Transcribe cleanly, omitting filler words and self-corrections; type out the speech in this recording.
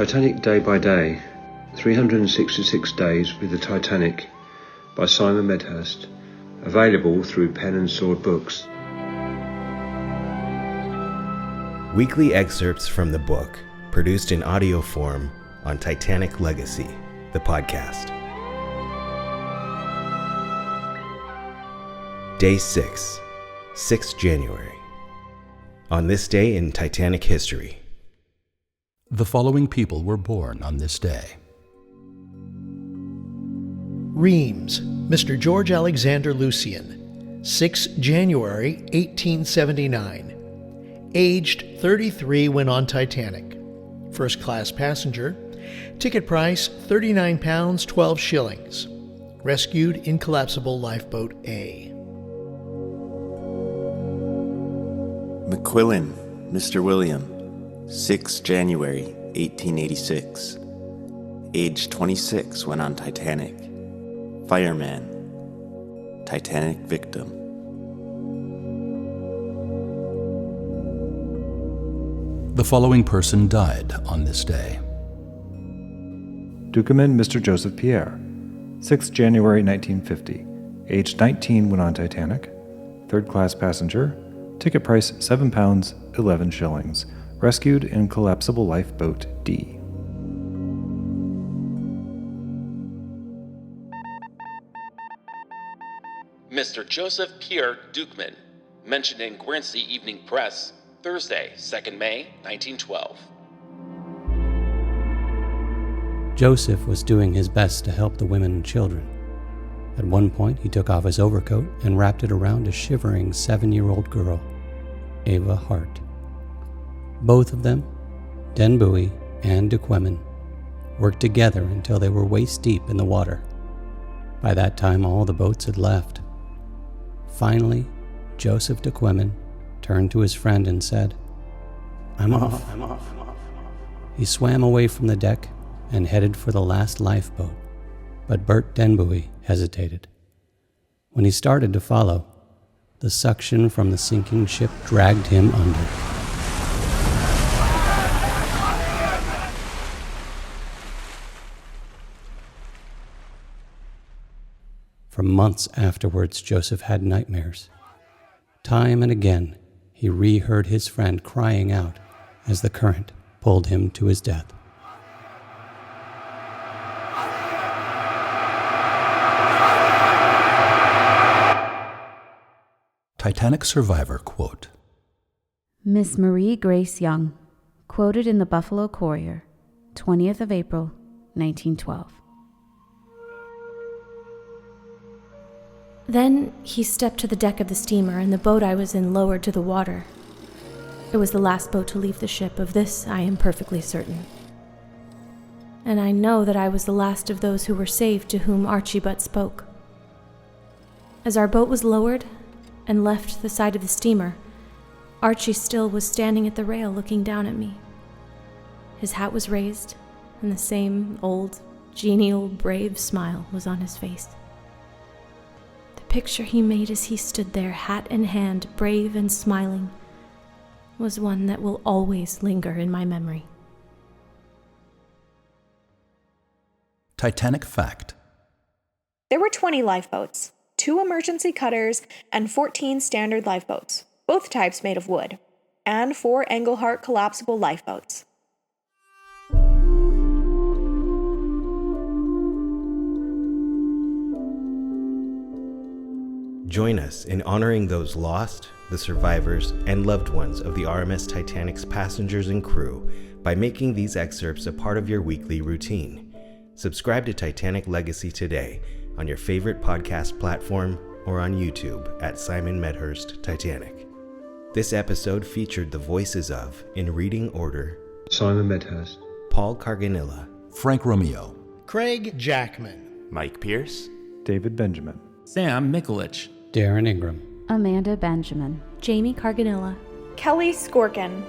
Titanic Day by Day, 366 Days with the Titanic by Simon Medhurst, available through Pen and Sword Books. Weekly excerpts from the book, produced in audio form on Titanic Legacy, the podcast. Day 6, 6th January. On this day in Titanic history. The following people were born on this day. Reims, Mr. George Alexander Lucian, 6 January 1879. Aged 33 when on Titanic. First class passenger. Ticket price £39 12 shillings. Rescued in collapsible lifeboat A. McQuillan, Mr. William, 6 January 1886. Age 26 when on Titanic. Fireman. Titanic victim. The following person died on this day. Jackman, Mr. Joseph Pierre, 6 January 1950. Aged 19 when on Titanic. Third class passenger. Ticket price £7 11 shillings. Rescued in collapsible lifeboat D. Mr. Joseph Pierre Jackman, mentioned in Guernsey Evening Press, Thursday, 2nd May, 1912. Joseph was doing his best to help the women and children. At one point, he took off his overcoat and wrapped it around a shivering 7-year-old girl, Ava Hart. Both of them, Den Bowie and Jackman, worked together until they were waist-deep in the water. By that time, all the boats had left. Finally, Joseph Jackman turned to his friend and said, I'm off. He swam away from the deck and headed for the last lifeboat, but Bert Den Bowie hesitated. When he started to follow, the suction from the sinking ship dragged him under. For months afterwards, Joseph had nightmares. Time and again, he reheard his friend crying out as the current pulled him to his death. Titanic survivor quote. Miss Marie Grace Young, quoted in the Buffalo Courier, 20th of April, 1912. Then he stepped to the deck of the steamer, and the boat I was in lowered to the water. It was the last boat to leave the ship, of this I am perfectly certain. And I know that I was the last of those who were saved to whom Archie but spoke. As our boat was lowered and left the side of the steamer, Archie still was standing at the rail looking down at me. His hat was raised, and the same old, genial, brave smile was on his face. The picture he made as he stood there, hat in hand, brave and smiling, was one that will always linger in my memory. Titanic fact. There were 20 lifeboats, 2 emergency cutters, and 14 standard lifeboats, both types made of wood, and 4 Engelhart collapsible lifeboats. Join us in honoring those lost, the survivors, and loved ones of the RMS Titanic's passengers and crew by making these excerpts a part of your weekly routine. Subscribe to Titanic Legacy today on your favorite podcast platform or on YouTube at Simon Medhurst Titanic. This episode featured the voices of, in reading order, Simon Medhurst, Paul Carganilla, Frank Romeo, Craig Jackman, Mike Pierce, David Benjamin, Sam Mikelic, Darrin Ingram, Amanda Benjamin, Jamie Carganilla, Kelly Skwarcan,